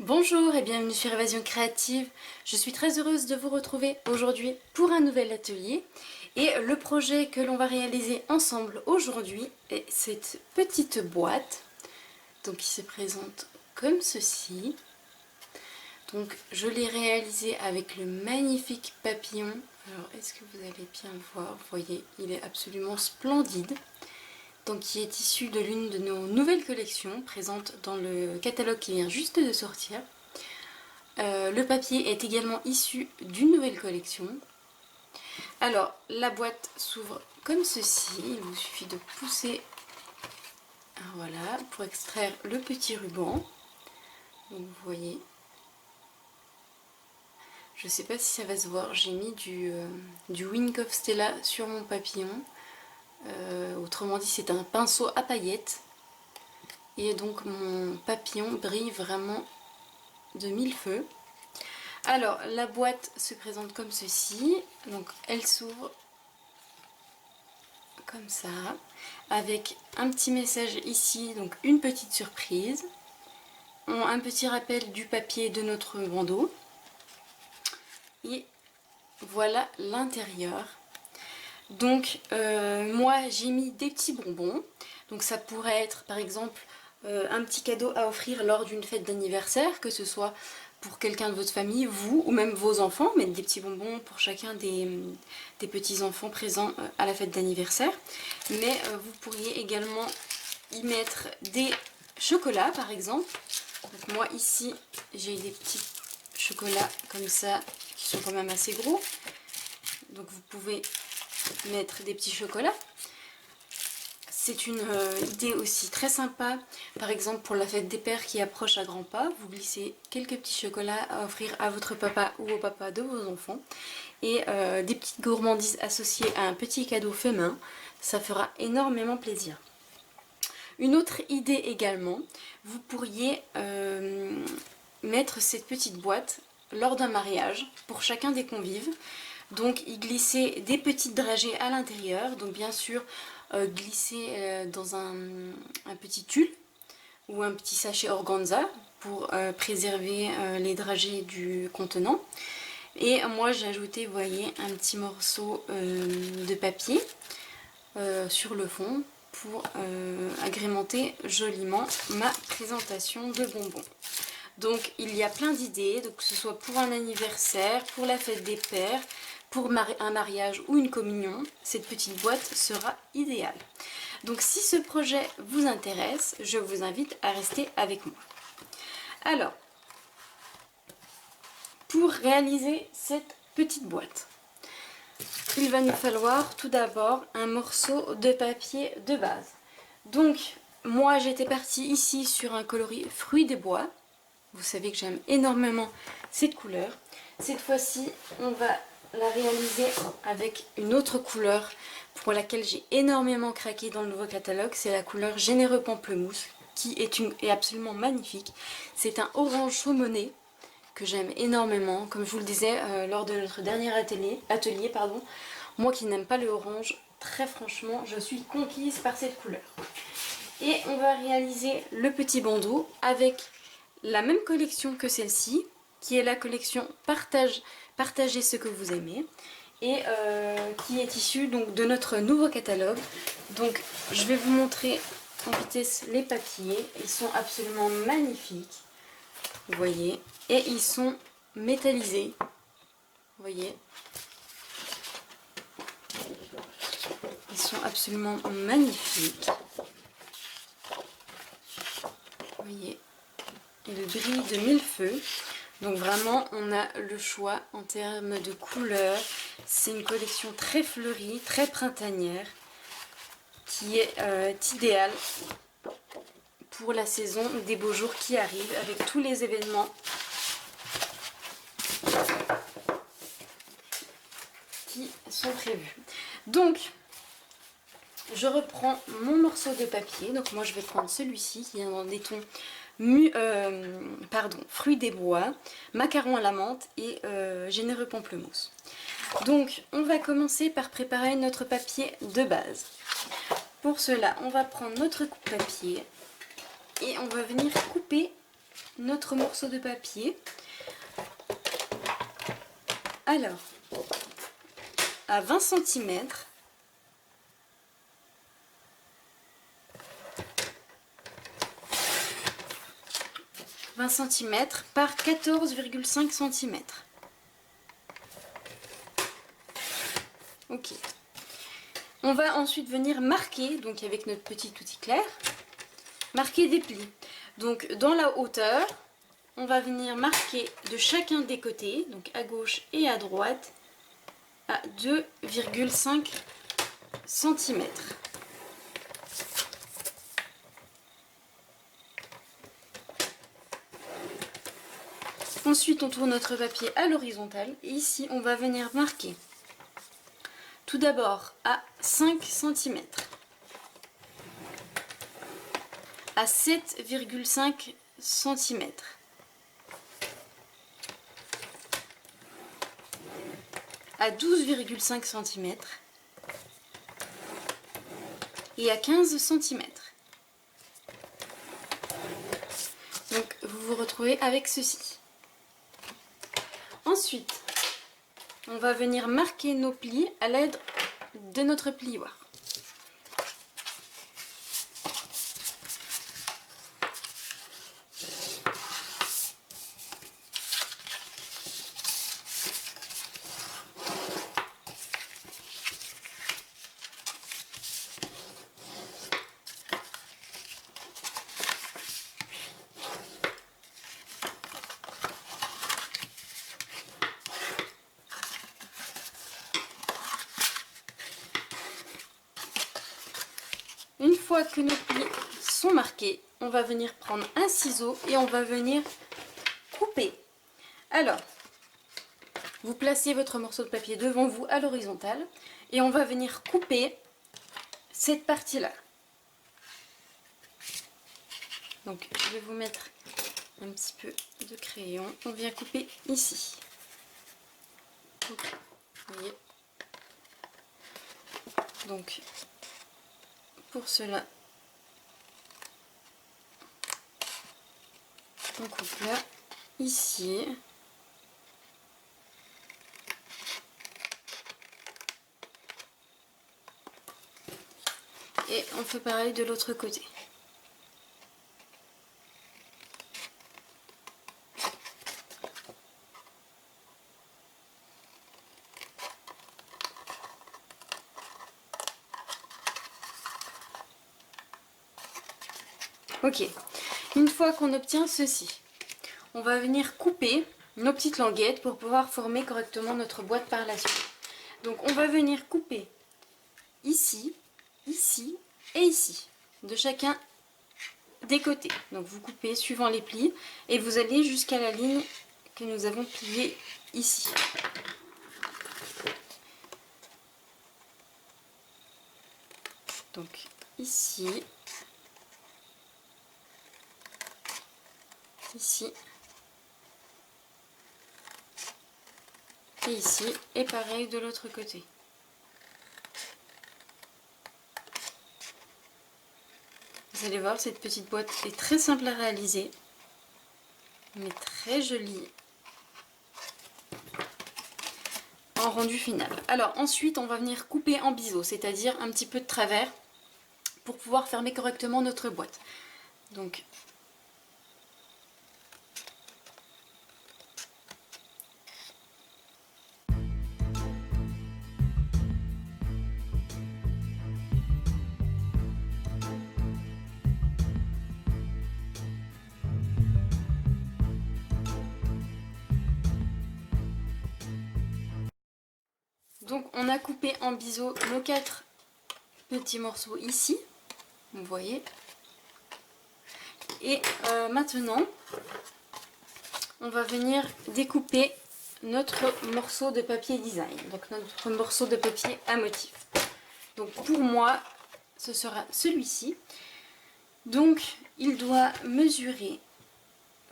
Bonjour et bienvenue sur Évasion Créative. Je suis très heureuse de vous retrouver aujourd'hui pour un nouvel atelier. Et le projet que l'on va réaliser ensemble aujourd'hui est cette petite boîte. Donc qui se présente comme ceci. Donc je l'ai réalisé avec le magnifique papillon. Alors est-ce que vous allez bien voir? Vous voyez, il est absolument splendide. Donc qui est issu de l'une de nos nouvelles collections présentes dans le catalogue qui vient juste de sortir. Le papier est également issu d'une nouvelle collection. Alors la boîte s'ouvre comme ceci, il vous suffit de pousser, voilà, pour extraire le petit ruban. Donc vous voyez, je ne sais pas si ça va se voir, j'ai mis du Wink of Stella sur mon papillon. Autrement dit, c'est un pinceau à paillettes. Et donc mon papillon brille vraiment de mille feux. Alors la boîte se présente comme ceci. Donc elle s'ouvre comme ça, avec un petit message ici, donc une petite surprise. Un petit rappel du papier de notre bandeau. Et voilà l'intérieur. Donc moi j'ai mis des petits bonbons. Donc ça pourrait être par exemple un petit cadeau à offrir lors d'une fête d'anniversaire, que ce soit pour quelqu'un de votre famille, vous ou même vos enfants, mettre des petits bonbons pour chacun des petits enfants présents à la fête d'anniversaire. Mais vous pourriez également y mettre des chocolats par exemple. Donc moi ici j'ai des petits chocolats comme ça qui sont quand même assez gros. Donc vous pouvez mettre des petits chocolats. C'est une idée aussi très sympa, par exemple pour la fête des pères qui approche à grands pas, vous glissez quelques petits chocolats à offrir à votre papa ou au papa de vos enfants, et des petites gourmandises associées à un petit cadeau fait main, ça fera énormément plaisir. Une autre idée également, vous pourriez mettre cette petite boîte lors d'un mariage pour chacun des convives. Donc y glisser des petites dragées à l'intérieur, donc bien sûr glisser dans un petit tulle ou un petit sachet organza pour préserver les dragées du contenant. Et moi j'ai ajouté, vous voyez, un petit morceau de papier sur le fond pour agrémenter joliment ma présentation de bonbons. Donc il y a plein d'idées, que ce soit pour un anniversaire, pour la fête des pères, pour un mariage ou une communion, cette petite boîte sera idéale. Donc si ce projet vous intéresse, je vous invite à rester avec moi. Alors, pour réaliser cette petite boîte, il va nous falloir tout d'abord un morceau de papier de base. Donc moi j'étais partie ici sur un coloris fruits des bois. Vous savez que j'aime énormément cette couleur. Cette fois-ci, on va la réaliser avec une autre couleur pour laquelle j'ai énormément craqué dans le nouveau catalogue. C'est la couleur Généreux Pamplemousse qui est absolument magnifique. C'est un orange saumoné que j'aime énormément. Comme je vous le disais lors de notre dernier atelier, moi qui n'aime pas le orange, très franchement, je suis conquise par cette couleur. Et on va réaliser le petit bandeau avec la même collection que celle-ci, qui est la collection Partagez ce que vous aimez, et qui est issue donc de notre nouveau catalogue. Donc je vais vous montrer en vitesse les papiers, ils sont absolument magnifiques, vous voyez, et ils sont métallisés, vous voyez, ils sont absolument magnifiques, vous voyez. Et le brille de mille feux. Donc vraiment on a le choix en termes de couleurs. C'est une collection très fleurie, très printanière, qui est idéale pour la saison des beaux jours qui arrivent, avec tous les événements qui sont prévus. Donc je reprends mon morceau de papier. Donc moi je vais prendre celui-ci qui est dans des tons fruits des bois, macaron à la menthe et généreux pamplemousse. Donc on va commencer par préparer notre papier de base. Pour cela on va prendre notre coupe-papier et on va venir couper notre morceau de papier. Alors, à 20 cm, par 14,5 cm. Ok. On va ensuite venir marquer, donc avec notre petit outil clair, marquer des plis. Donc dans la hauteur, on va venir marquer de chacun des côtés, donc à gauche et à droite, à 2,5 cm. Ensuite, on tourne notre papier à l'horizontale et ici, on va venir marquer tout d'abord à 5 cm, à 7,5 cm, à 12,5 cm et à 15 cm. Donc, vous vous retrouvez avec ceci. Ensuite, on va venir marquer nos plis à l'aide de notre plioir. Une fois que nos plis sont marqués, on va venir prendre un ciseau et on va venir couper. Alors, vous placez votre morceau de papier devant vous à l'horizontale et on va venir couper cette partie-là. Donc, je vais vous mettre un petit peu de crayon. On vient couper ici. Donc, vous voyez. Donc, pour cela, on coupe là, ici. Et on fait pareil de l'autre côté. Ok, une fois qu'on obtient ceci, on va venir couper nos petites languettes pour pouvoir former correctement notre boîte par la suite. Donc on va venir couper ici, ici et ici, de chacun des côtés. Donc vous coupez suivant les plis et vous allez jusqu'à la ligne que nous avons pliée ici. Donc ici, ici et ici, et pareil de l'autre côté. Vous allez voir, cette petite boîte est très simple à réaliser, mais très jolie en rendu final. Alors ensuite, on va venir couper en biseau, c'est-à-dire un petit peu de travers pour pouvoir fermer correctement notre boîte. Donc on a coupé en biseau nos 4 petits morceaux ici, vous voyez. Et maintenant, on va venir découper notre morceau de papier design, donc notre morceau de papier à motif. Donc pour moi, ce sera celui-ci. Donc il doit mesurer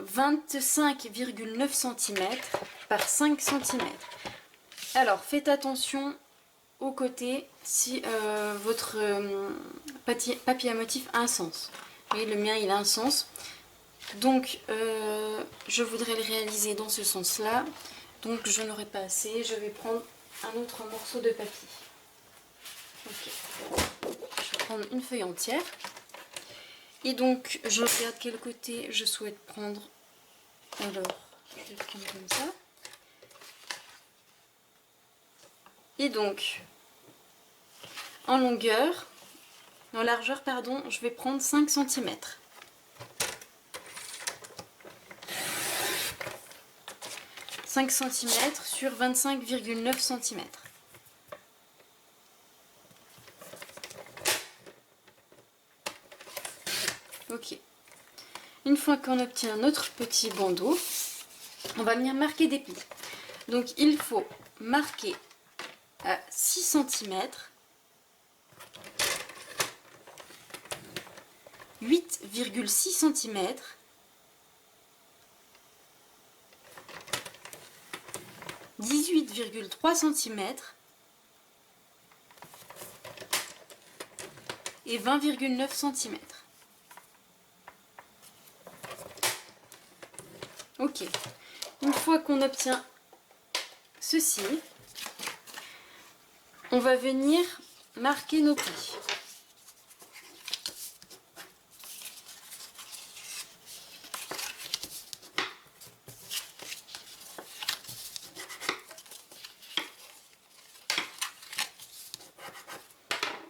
25,9 cm par 5 cm. Alors faites attention aux côtés si votre papier à motif a un sens. Vous voyez, le mien il a un sens. Donc je voudrais le réaliser dans ce sens là, donc je n'aurai pas assez, je vais prendre un autre morceau de papier. Ok, je vais prendre une feuille entière et donc je regarde quel côté je souhaite prendre. Alors je vais prendre comme ça et donc en longueur, en largeur pardon, je vais prendre 5 cm. 5 cm sur 25,9 cm. Ok. Une fois qu'on obtient notre petit bandeau, on va venir marquer des plis. Donc il faut marquer à 6 cm, 8,6 cm, 18,3 cm et 20,9 cm. Ok, une fois qu'on obtient ceci, on va venir marquer nos plis.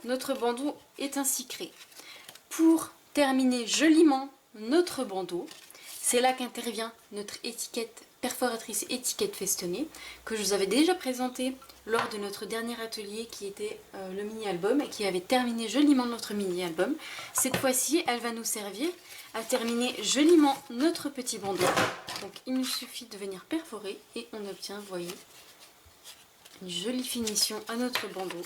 Notre bandeau est ainsi créé. Pour terminer joliment notre bandeau, c'est là qu'intervient notre étiquette perforatrice étiquette festonnée que je vous avais déjà présentée lors de notre dernier atelier qui était le mini-album et qui avait terminé joliment notre mini-album. Cette fois-ci, elle va nous servir à terminer joliment notre petit bandeau. Donc il nous suffit de venir perforer et on obtient, vous voyez, une jolie finition à notre bandeau.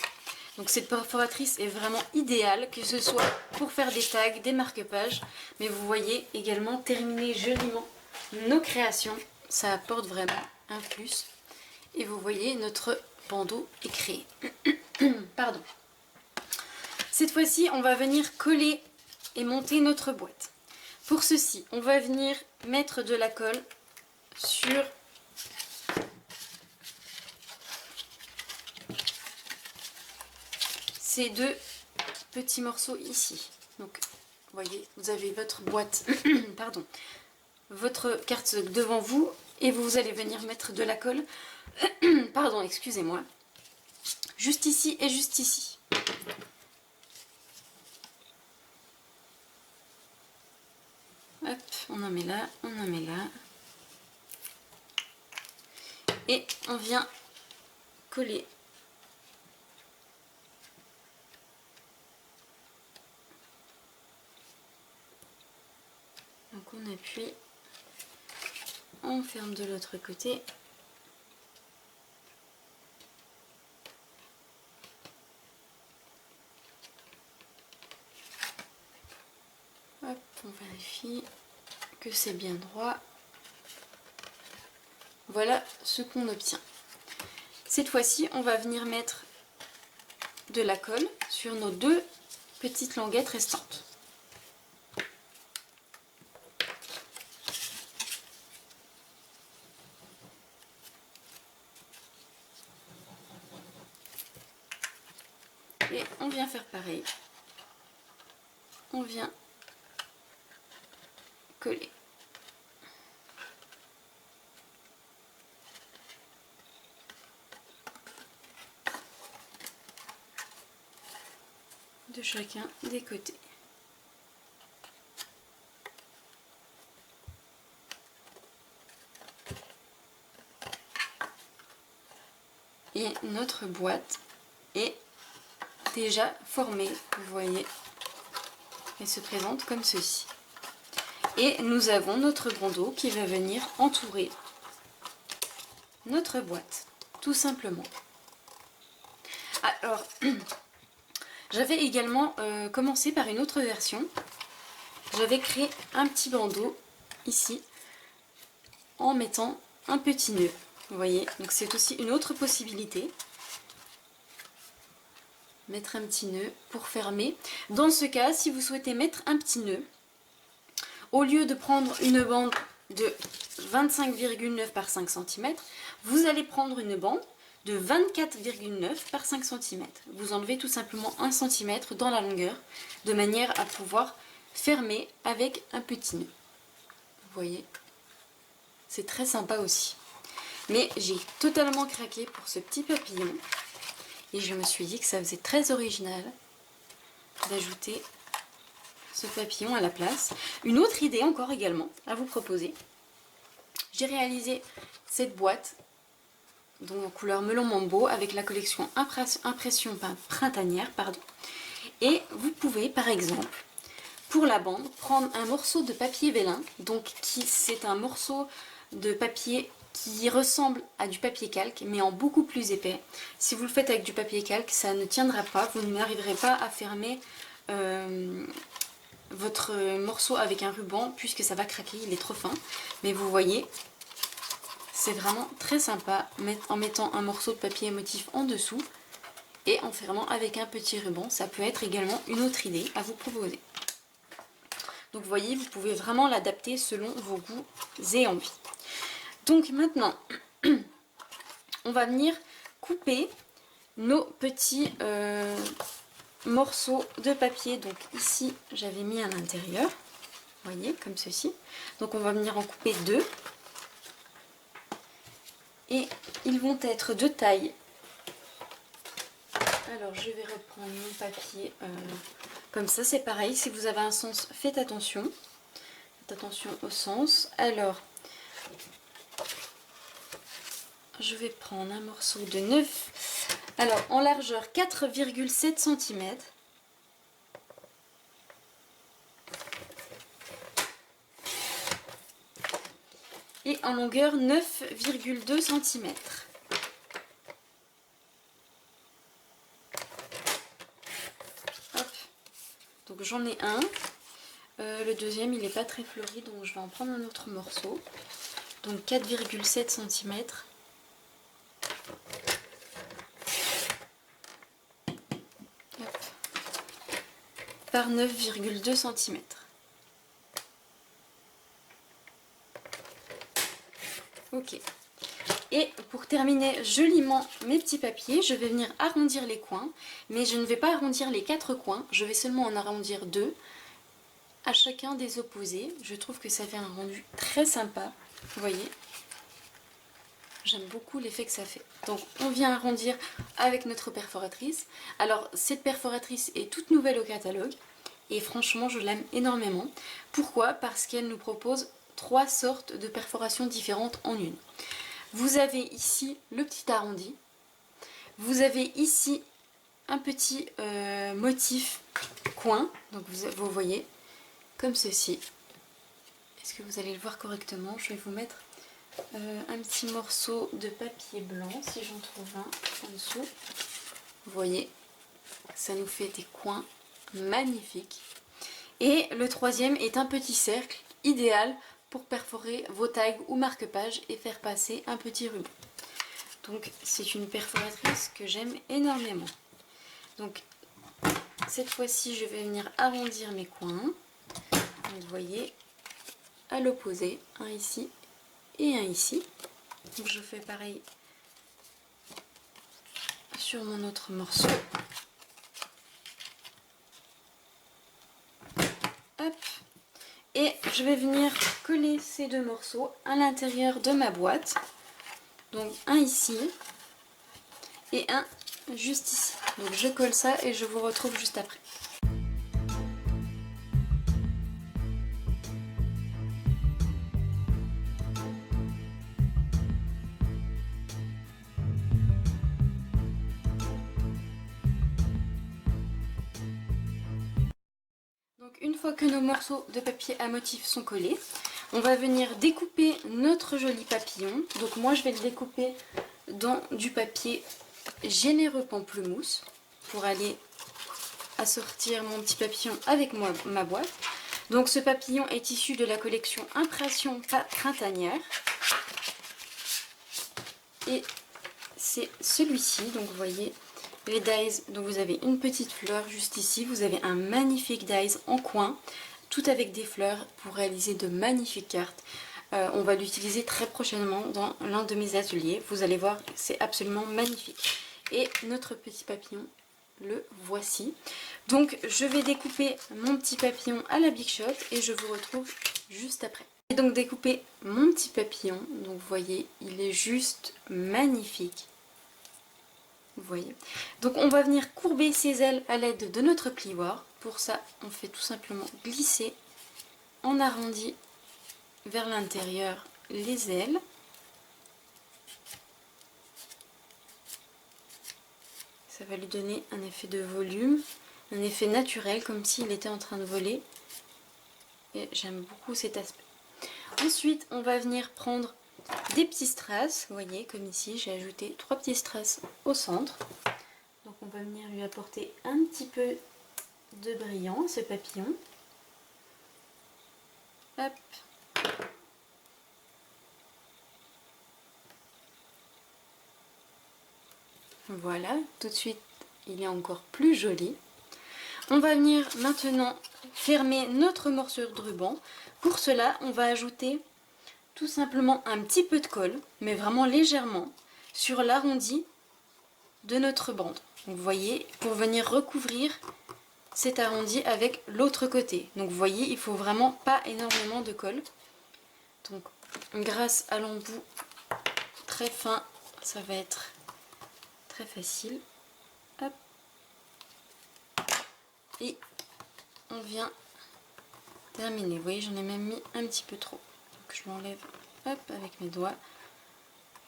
Donc cette perforatrice est vraiment idéale, que ce soit pour faire des tags, des marque-pages, mais vous voyez également terminer joliment nos créations, ça apporte vraiment un plus. Et vous voyez, notre bandeau est créé. Pardon. Cette fois-ci, on va venir coller et monter notre boîte. Pour ceci, on va venir mettre de la colle sur ces deux petits morceaux ici. Donc, vous voyez, vous avez votre boîte, pardon, votre carte devant vous et vous allez venir mettre de la colle, pardon, excusez-moi, juste ici et juste ici. Hop, on en met là, on en met là. Et on vient coller. Donc on appuie, on ferme de l'autre côté. Hop, on vérifie que c'est bien droit. Voilà ce qu'on obtient. Cette fois-ci, on va venir mettre de la colle sur nos deux petites languettes restantes. Et on vient faire pareil. On vient coller. De chacun des côtés. Et notre boîte est déjà formée, vous voyez, elle se présente comme ceci. Et nous avons notre bandeau qui va venir entourer notre boîte, tout simplement. Alors, j'avais également commencé par une autre version. J'avais créé un petit bandeau ici en mettant un petit nœud. Vous voyez, donc c'est aussi une autre possibilité. Mettre un petit nœud pour fermer. Dans ce cas, si vous souhaitez mettre un petit nœud, Au lieu de prendre une bande de 25,9 par 5 cm, vous allez prendre une bande de 24,9 par 5 cm. Vous enlevez tout simplement 1 cm dans la longueur, de manière à pouvoir fermer avec un petit nœud. Vous voyez, c'est très sympa aussi. Mais j'ai totalement craqué pour ce petit papillon. Et je me suis dit que ça faisait très original d'ajouter ce papillon à la place. Une autre idée encore également à vous proposer. J'ai réalisé cette boîte donc en couleur melon mambo avec la collection impression printanière. Et vous pouvez par exemple, pour la bande, prendre un morceau de papier vélin. Donc c'est un morceau de papier qui ressemble à du papier calque mais en beaucoup plus épais. Si vous le faites avec du papier calque, ça ne tiendra pas, vous n'arriverez pas à fermer votre morceau avec un ruban puisque ça va craquer, il est trop fin. Mais vous voyez, c'est vraiment très sympa en mettant un morceau de papier émotif en dessous et en fermant avec un petit ruban. Ça peut être également une autre idée à vous proposer. Donc vous voyez, vous pouvez vraiment l'adapter selon vos goûts et envies. Donc maintenant, on va venir couper nos petits morceaux de papier. Donc ici, j'avais mis à l'intérieur, vous voyez, comme ceci. Donc on va venir en couper deux. Et ils vont être de taille. Alors je vais reprendre mon papier comme ça, c'est pareil. Si vous avez un sens, faites attention. Faites attention au sens. Alors, je vais prendre un morceau de 9. Alors, en largeur 4,7 cm. Et en longueur 9,2 cm. Hop. Donc j'en ai un. Le deuxième il n'est pas très fleuri, donc je vais en prendre un autre morceau. Donc 4,7 cm. Par 9,2 cm. Ok. Et pour terminer joliment mes petits papiers, je vais venir arrondir les coins. Mais je ne vais pas arrondir les 4 coins, je vais seulement en arrondir 2 à chacun des opposés. Je trouve que ça fait un rendu très sympa. Vous voyez, j'aime beaucoup l'effet que ça fait. Donc on vient arrondir avec notre perforatrice. Alors cette perforatrice est toute nouvelle au catalogue. Et franchement je l'aime énormément. Pourquoi? Parce qu'elle nous propose 3 sortes de perforations différentes en une. Vous avez ici le petit arrondi. Vous avez ici un petit motif coin. Donc vous voyez, comme ceci. Est-ce que vous allez le voir correctement? Je vais vous mettre un petit morceau de papier blanc, si j'en trouve un en dessous. Vous voyez, ça nous fait des coins magnifiques. Et le troisième est un petit cercle, idéal pour perforer vos tags ou marque-pages et faire passer un petit ruban. Donc c'est une perforatrice que j'aime énormément. Donc cette fois-ci je vais venir arrondir mes coins. Vous voyez, à l'opposé, un ici et un ici. Donc je fais pareil sur mon autre morceau. Hop. Et je vais venir coller ces deux morceaux à l'intérieur de ma boîte. Donc un ici et un juste ici. Donc je colle ça et je vous retrouve juste après. Donc une fois que nos morceaux de papier à motif sont collés, on va venir découper notre joli papillon. Donc moi je vais le découper dans du papier généreux pamplemousse pour aller assortir mon petit papillon avec ma boîte. Donc ce papillon est issu de la collection impression printanière. Et c'est celui-ci, donc vous voyez les dies, donc vous avez une petite fleur juste ici, vous avez un magnifique dies en coin, tout avec des fleurs pour réaliser de magnifiques cartes. On va l'utiliser très prochainement dans l'un de mes ateliers. Vous allez voir, c'est absolument magnifique. Et notre petit papillon, le voici. Donc je vais découper mon petit papillon à la Big Shot et je vous retrouve juste après. J'ai donc découpé mon petit papillon. Donc vous voyez, il est juste magnifique. Vous voyez. Donc on va venir courber ses ailes à l'aide de notre plioir. Pour ça, on fait tout simplement glisser en arrondi vers l'intérieur les ailes. Ça va lui donner un effet de volume, un effet naturel, comme s'il était en train de voler. Et j'aime beaucoup cet aspect. Ensuite, on va venir prendre des petits strass. Vous voyez, comme ici, j'ai ajouté 3 petits strass au centre. Donc on va venir lui apporter un petit peu de brillant à ce papillon. Hop. Voilà, tout de suite, il est encore plus joli. On va venir maintenant fermer notre morceau de ruban. Pour cela, on va ajouter tout simplement un petit peu de colle, mais vraiment légèrement, sur l'arrondi de notre bande. Donc vous voyez, pour venir recouvrir cet arrondi avec l'autre côté. Donc vous voyez, il faut vraiment pas énormément de colle. Donc grâce à l'embout très fin, ça va être très facile. Hop. Et on vient terminer. Vous voyez, j'en ai même mis un petit peu trop. Donc je l'enlève, hop, avec mes doigts.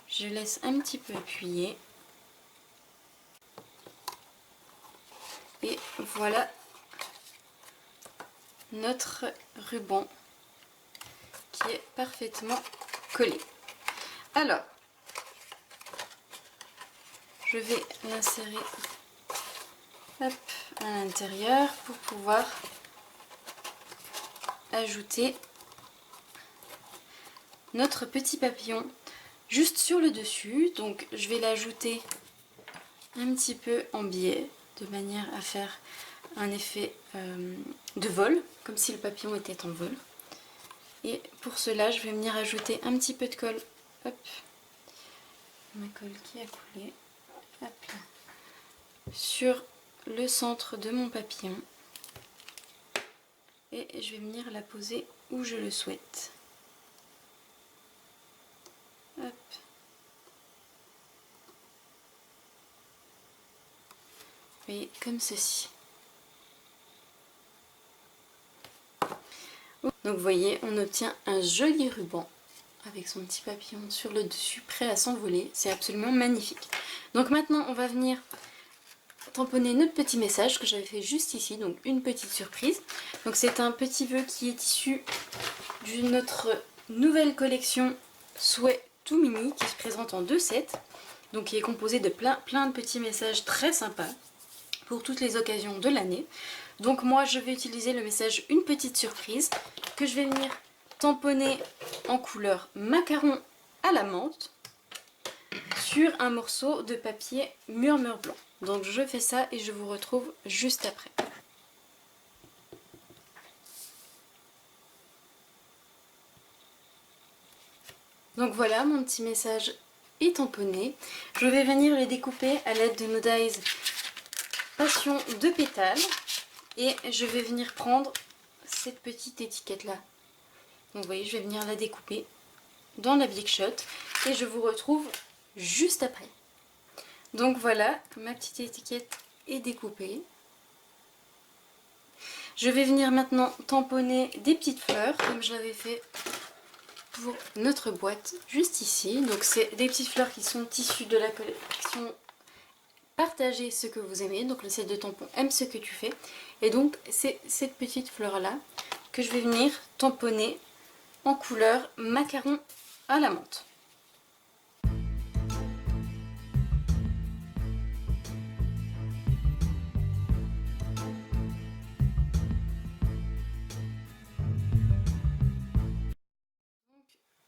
Je laisse un petit peu appuyer. Et voilà notre ruban qui est parfaitement collé. Alors, je vais l'insérer à l'intérieur pour pouvoir ajouter notre petit papillon juste sur le dessus. Donc je vais l'ajouter un petit peu en biais de manière à faire un effet de vol, comme si le papillon était en vol. Et pour cela, je vais venir ajouter un petit peu de colle. Hop, ma colle qui a coulé. Hop là. Sur le centre de mon papillon. Et je vais venir la poser où je le souhaite. Hop. Vous voyez, comme ceci. Donc vous voyez, on obtient un joli ruban avec son petit papillon sur le dessus, prêt à s'envoler. C'est absolument magnifique. Donc maintenant, on va venir tamponner notre petit message que j'avais fait juste ici, donc une petite surprise. Donc c'est un petit vœu qui est issu de notre nouvelle collection Souhait tout mini qui se présente en 2 sets, donc qui est composé de plein de petits messages très sympas pour toutes les occasions de l'année. Donc moi je vais utiliser le message une petite surprise que je vais venir tamponner en couleur macaron à la menthe sur un morceau de papier murmure blanc. Donc je fais ça et je vous retrouve juste après. Donc voilà, mon petit message est tamponné. Je vais venir les découper à l'aide de nos dies Passion de pétales. Et je vais venir prendre cette petite étiquette là. Donc vous voyez, je vais venir la découper dans la Big Shot. Et je vous retrouve juste après. Donc voilà, ma petite étiquette est découpée. Je vais venir maintenant tamponner des petites fleurs comme je l'avais fait pour notre boîte juste ici. Donc c'est des petites fleurs qui sont issues de la collection Partagez ce que vous aimez, donc le set de tampons Aime ce que tu fais. Et donc c'est cette petite fleur là que je vais venir tamponner en couleur macaron à la menthe.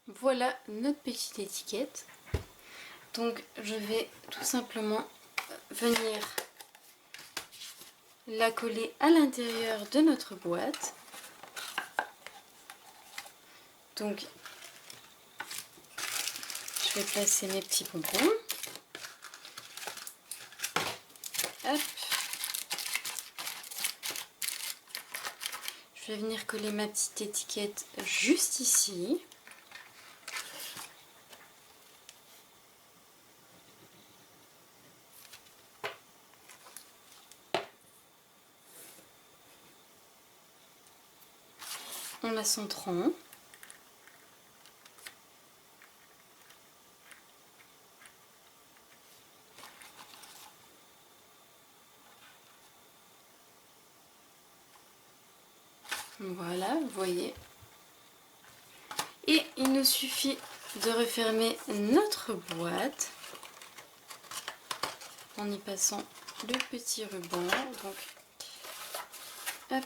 Voilà notre petite étiquette. Donc je vais tout simplement venir la coller à l'intérieur de notre boîte. Donc je vais placer mes petits bonbons. Hop. Je vais venir coller ma petite étiquette juste ici. En la centrant. Voilà, vous voyez. Et il nous suffit de refermer notre boîte en y passant le petit ruban. Donc, hop.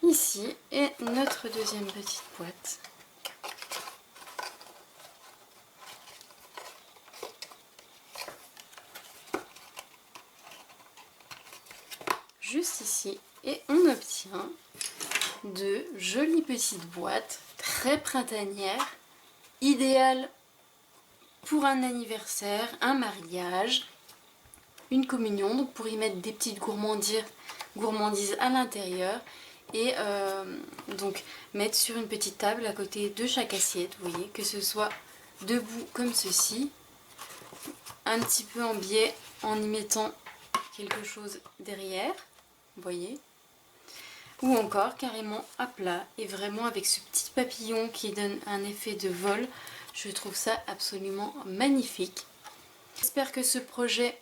Ici est notre deuxième petite boîte. Juste ici, et on obtient de jolies petites boîtes très printanières, idéales pour un anniversaire, un mariage, une communion, donc pour y mettre des petites gourmandises à l'intérieur et donc mettre sur une petite table à côté de chaque assiette, vous voyez, que ce soit debout comme ceci, un petit peu en biais en y mettant quelque chose derrière, vous voyez, ou encore carrément à plat et vraiment avec ce petit papillon qui donne un effet de vol. Je trouve ça absolument magnifique. J'espère que ce projet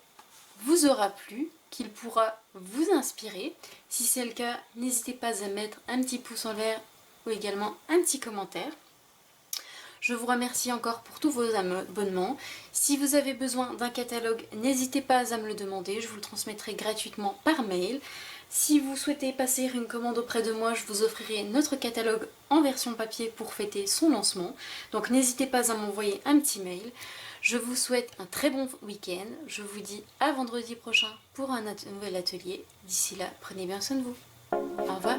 vous aura plu, qu'il pourra vous inspirer. Si c'est le cas, n'hésitez pas à mettre un petit pouce en l'air ou également un petit commentaire. Je vous remercie encore pour tous vos abonnements. Si vous avez besoin d'un catalogue, n'hésitez pas à me le demander, je vous le transmettrai gratuitement par mail. Si vous souhaitez passer une commande auprès de moi, je vous offrirai notre catalogue en version papier pour fêter son lancement. Donc n'hésitez pas à m'envoyer un petit mail. Je vous souhaite un très bon week-end. Je vous dis à vendredi prochain pour un nouvel atelier. D'ici là, prenez bien soin de vous. Au revoir.